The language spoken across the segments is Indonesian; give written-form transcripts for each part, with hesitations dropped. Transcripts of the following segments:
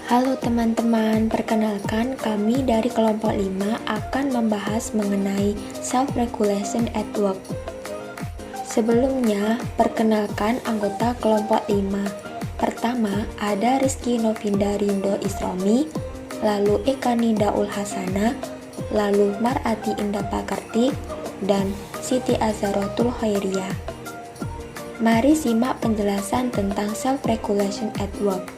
Halo teman-teman, perkenalkan kami dari kelompok 5 akan membahas mengenai self-regulation at work. Sebelumnya, perkenalkan anggota kelompok 5. Pertama, ada Rizky Novinda Rindo Isromi, lalu Eka Nindaul Hasana, lalu Marati Indah Pakarti, dan Siti Azharotul Khairiyah. Mari simak penjelasan tentang self-regulation at work.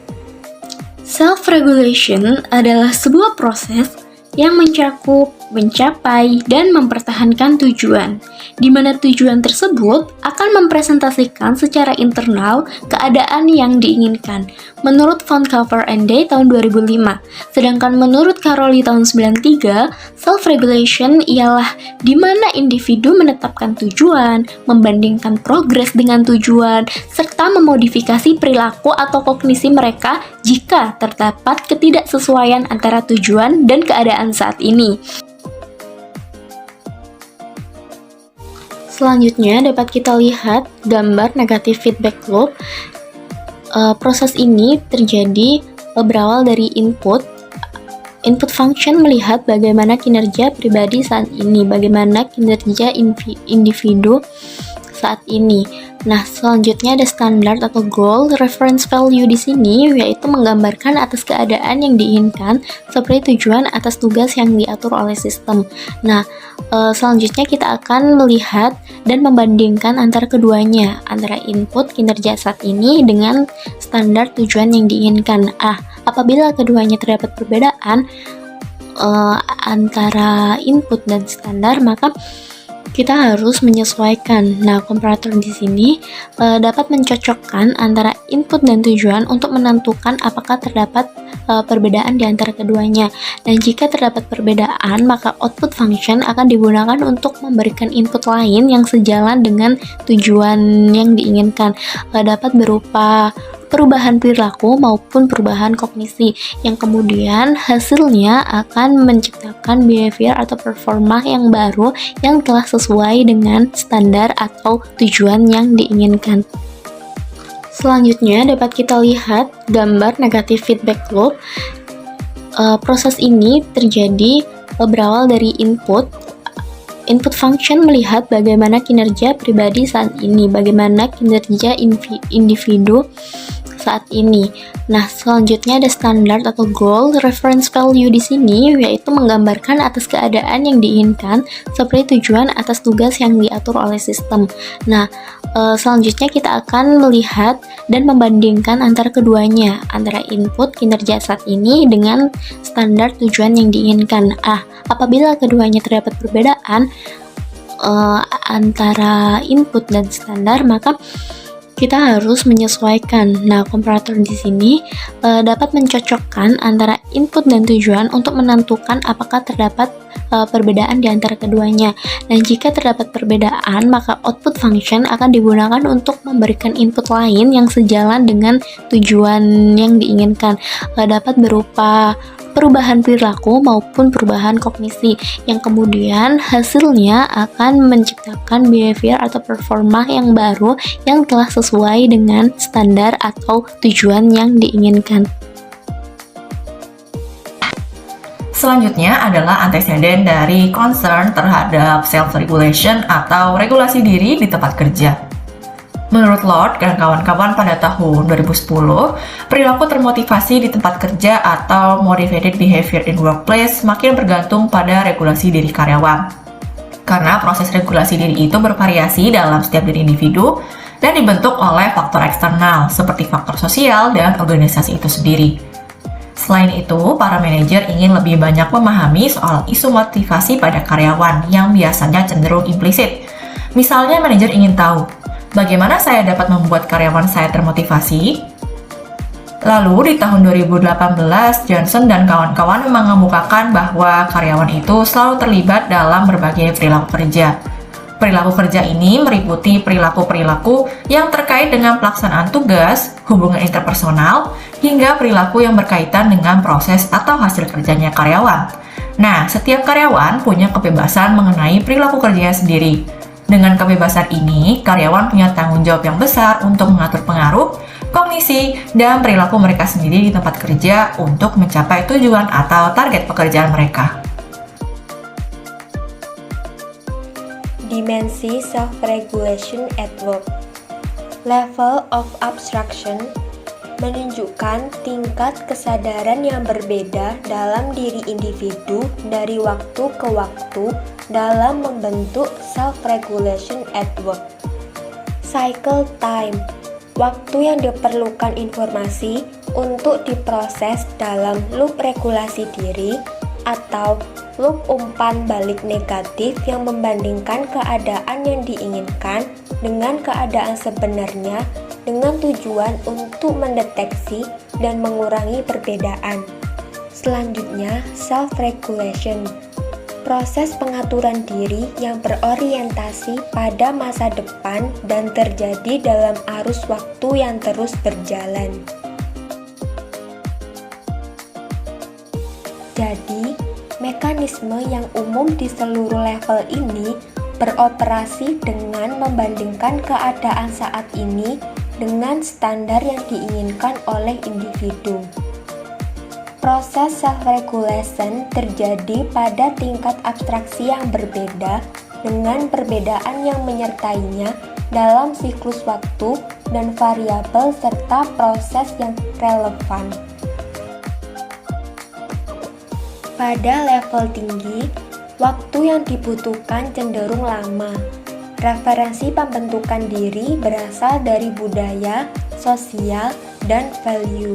Self-regulation adalah sebuah proses yang mencakup, mencapai, dan mempertahankan tujuan, di mana tujuan tersebut akan mempresentasikan secara internal keadaan yang diinginkan, menurut Vancouver and Day tahun 2005. Sedangkan menurut Caroli tahun 93, self-regulation ialah di mana individu menetapkan tujuan, membandingkan progres dengan tujuan, serta memodifikasi perilaku atau kognisi mereka jika terdapat ketidaksesuaian antara tujuan dan keadaan saat ini. Selanjutnya dapat kita lihat gambar negatif feedback loop. Proses ini terjadi berawal dari input function melihat bagaimana kinerja pribadi saat ini, bagaimana kinerja individu saat ini. Nah, selanjutnya ada standar atau goal. Reference value di sini yaitu menggambarkan atas keadaan yang diinginkan seperti tujuan atas tugas yang diatur oleh sistem. Nah, selanjutnya kita akan melihat dan membandingkan antara keduanya, antara input kinerja saat ini dengan standar tujuan yang diinginkan. Apabila keduanya terdapat perbedaan antara input dan standar, maka kita harus menyesuaikan. Nah, komparator di sini dapat mencocokkan antara input dan tujuan untuk menentukan apakah terdapat perbedaan di antara keduanya. Dan jika terdapat perbedaan, maka output function akan digunakan untuk memberikan input lain yang sejalan dengan tujuan yang diinginkan. Dapat berupa perubahan perilaku maupun perubahan kognisi yang kemudian hasilnya akan menciptakan behavior atau performa yang baru yang telah sesuai dengan standar atau tujuan yang diinginkan. Selanjutnya dapat kita lihat gambar negatif feedback loop. Proses ini terjadi berawal dari input function melihat bagaimana kinerja pribadi saat ini, bagaimana kinerja individu saat ini. Nah, selanjutnya ada standar atau goal. Reference value di sini yaitu menggambarkan atas keadaan yang diinginkan seperti tujuan atas tugas yang diatur oleh sistem. Nah, selanjutnya kita akan melihat dan membandingkan antara keduanya, antara input kinerja saat ini dengan standar tujuan yang diinginkan. Apabila keduanya terdapat perbedaan antara input dan standar, maka kita harus menyesuaikan. Nah, komparator di sini dapat mencocokkan antara input dan tujuan untuk menentukan apakah terdapat perbedaan di antara keduanya. Dan jika terdapat perbedaan, maka output function akan digunakan untuk memberikan input lain yang sejalan dengan tujuan yang diinginkan. Dapat berupa perubahan perilaku maupun perubahan kognisi yang kemudian hasilnya akan menciptakan behavior atau performa yang baru yang telah sesuai dengan standar atau tujuan yang diinginkan. Selanjutnya adalah anteseden dari concern terhadap self-regulation atau regulasi diri di tempat kerja. Menurut Lord dan kawan-kawan pada tahun 2010, perilaku termotivasi di tempat kerja atau motivated behavior in workplace makin bergantung pada regulasi diri karyawan. Karena proses regulasi diri itu bervariasi dalam setiap diri individu dan dibentuk oleh faktor eksternal seperti faktor sosial dan organisasi itu sendiri. Selain itu, para manajer ingin lebih banyak memahami soal isu motivasi pada karyawan yang biasanya cenderung implisit. Misalnya, manajer ingin tahu, bagaimana saya dapat membuat karyawan saya termotivasi? Lalu di tahun 2018, Johnson dan kawan-kawan mengemukakan bahwa karyawan itu selalu terlibat dalam berbagai perilaku kerja. Perilaku kerja ini meliputi perilaku-perilaku yang terkait dengan pelaksanaan tugas, hubungan interpersonal, hingga perilaku yang berkaitan dengan proses atau hasil kerjanya karyawan. Nah, setiap karyawan punya kebebasan mengenai perilaku kerjanya sendiri. Dengan kebebasan ini, karyawan punya tanggung jawab yang besar untuk mengatur pengaruh kognisi, dan perilaku mereka sendiri di tempat kerja untuk mencapai tujuan atau target pekerjaan mereka. Dimensi self-regulation at work. Level of abstraction menunjukkan tingkat kesadaran yang berbeda dalam diri individu dari waktu ke waktu dalam membentuk self-regulation at work. Cycle time, waktu yang diperlukan informasi untuk diproses dalam loop regulasi diri atau loop umpan balik negatif yang membandingkan keadaan yang diinginkan dengan keadaan sebenarnya dengan tujuan untuk mendeteksi dan mengurangi perbedaan. Selanjutnya, self-regulation. Proses pengaturan diri yang berorientasi pada masa depan dan terjadi dalam arus waktu yang terus berjalan. Jadi, mekanisme yang umum di seluruh level ini beroperasi dengan membandingkan keadaan saat ini dengan standar yang diinginkan oleh individu. Proses self-regulation terjadi pada tingkat abstraksi yang berbeda dengan perbedaan yang menyertainya dalam siklus waktu dan variabel serta proses yang relevan. Pada level tinggi, waktu yang dibutuhkan cenderung lama. Referensi pembentukan diri berasal dari budaya, sosial, dan value.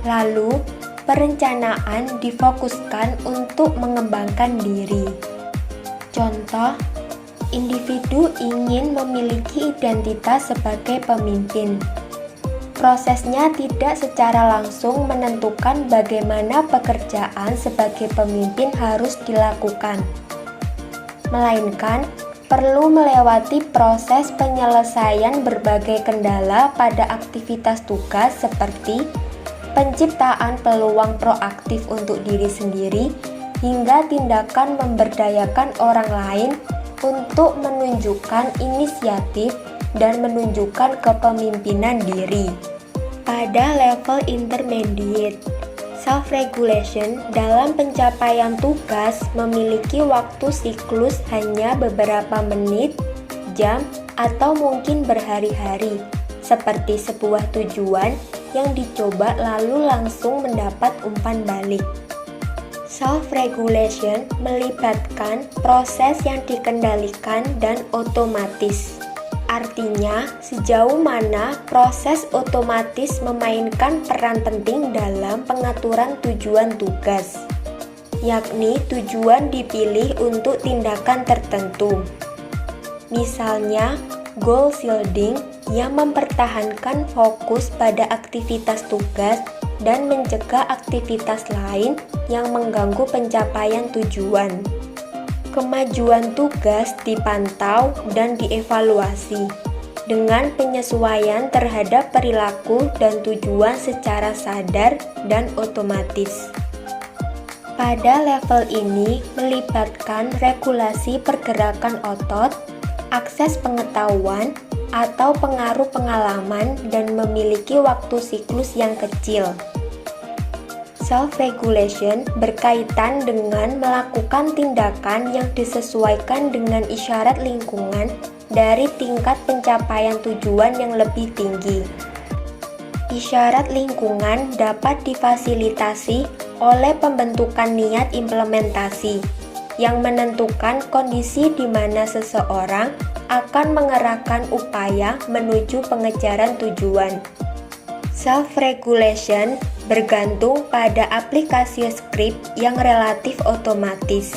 Lalu, perencanaan difokuskan untuk mengembangkan diri. Contoh, individu ingin memiliki identitas sebagai pemimpin. Prosesnya tidak secara langsung menentukan bagaimana pekerjaan sebagai pemimpin harus dilakukan, melainkan perlu melewati proses penyelesaian berbagai kendala pada aktivitas tugas seperti penciptaan peluang proaktif untuk diri sendiri hingga tindakan memberdayakan orang lain untuk menunjukkan inisiatif dan menunjukkan kepemimpinan diri. Pada level intermediate, self-regulation dalam pencapaian tugas memiliki waktu siklus hanya beberapa menit, jam, atau mungkin berhari-hari, seperti sebuah tujuan yang dicoba lalu langsung mendapat umpan balik. Self-regulation melibatkan proses yang dikendalikan dan otomatis. Artinya, sejauh mana proses otomatis memainkan peran penting dalam pengaturan tujuan tugas, yakni tujuan dipilih untuk tindakan tertentu. Misalnya, goal shielding yang mempertahankan fokus pada aktivitas tugas dan mencegah aktivitas lain yang mengganggu pencapaian tujuan. Kemajuan tugas dipantau dan dievaluasi dengan penyesuaian terhadap perilaku dan tujuan secara sadar dan otomatis. Pada level ini melibatkan regulasi pergerakan otot, akses pengetahuan, atau pengaruh pengalaman dan memiliki waktu siklus yang kecil. Self-regulation berkaitan dengan melakukan tindakan yang disesuaikan dengan isyarat lingkungan dari tingkat pencapaian tujuan yang lebih tinggi. Isyarat lingkungan dapat difasilitasi oleh pembentukan niat implementasi yang menentukan kondisi di mana seseorang akan mengerahkan upaya menuju pengejaran tujuan. Self-regulation bergantung pada aplikasi skrip yang relatif otomatis.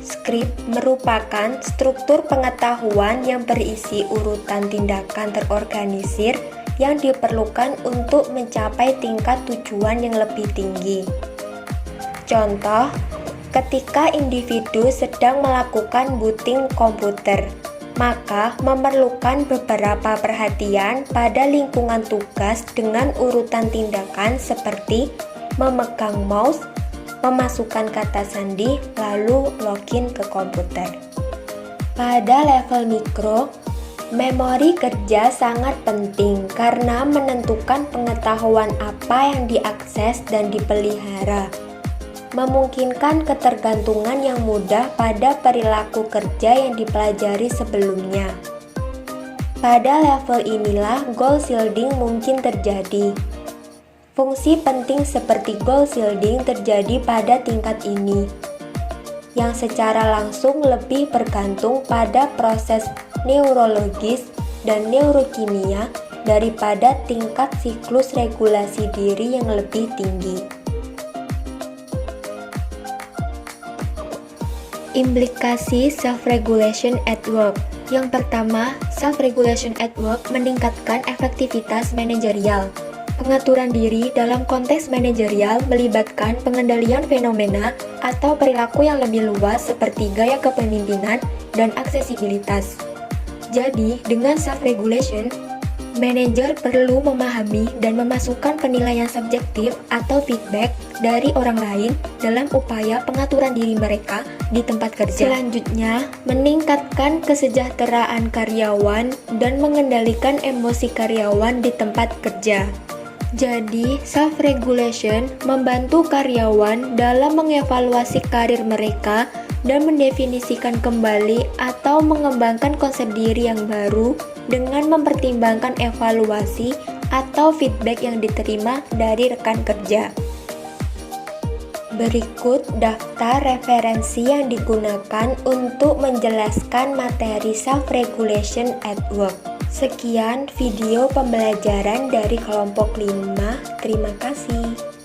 Skrip merupakan struktur pengetahuan yang berisi urutan tindakan terorganisir yang diperlukan untuk mencapai tingkat tujuan yang lebih tinggi. Contoh, ketika individu sedang melakukan booting komputer, maka memerlukan beberapa perhatian pada lingkungan tugas dengan urutan tindakan seperti memegang mouse, memasukkan kata sandi, lalu login ke komputer. Pada level mikro, Memori kerja sangat penting karena menentukan pengetahuan apa yang diakses dan dipelihara, memungkinkan ketergantungan yang mudah pada perilaku kerja yang dipelajari sebelumnya. Pada level inilah goal shielding mungkin terjadi. Fungsi penting seperti goal shielding terjadi pada tingkat ini, yang secara langsung lebih bergantung pada proses neurologis dan neurokimia daripada tingkat siklus regulasi diri yang lebih tinggi. Implikasi self-regulation at work. Yang pertama, self-regulation at work meningkatkan efektivitas manajerial. Pengaturan diri dalam konteks manajerial melibatkan pengendalian fenomena atau perilaku yang lebih luas seperti gaya kepemimpinan dan aksesibilitas. Jadi, dengan self-regulation, manajer perlu memahami dan memasukkan penilaian subjektif atau feedback dari orang lain dalam upaya pengaturan diri mereka di tempat kerja. Selanjutnya, meningkatkan kesejahteraan karyawan dan mengendalikan emosi karyawan di tempat kerja. Jadi, self-regulation membantu karyawan dalam mengevaluasi karir mereka dan mendefinisikan kembali atau mengembangkan konsep diri yang baru dengan mempertimbangkan evaluasi atau feedback yang diterima dari rekan kerja. Berikut daftar referensi yang digunakan untuk menjelaskan materi self-regulation at work. Sekian video pembelajaran dari kelompok 5. Terima kasih.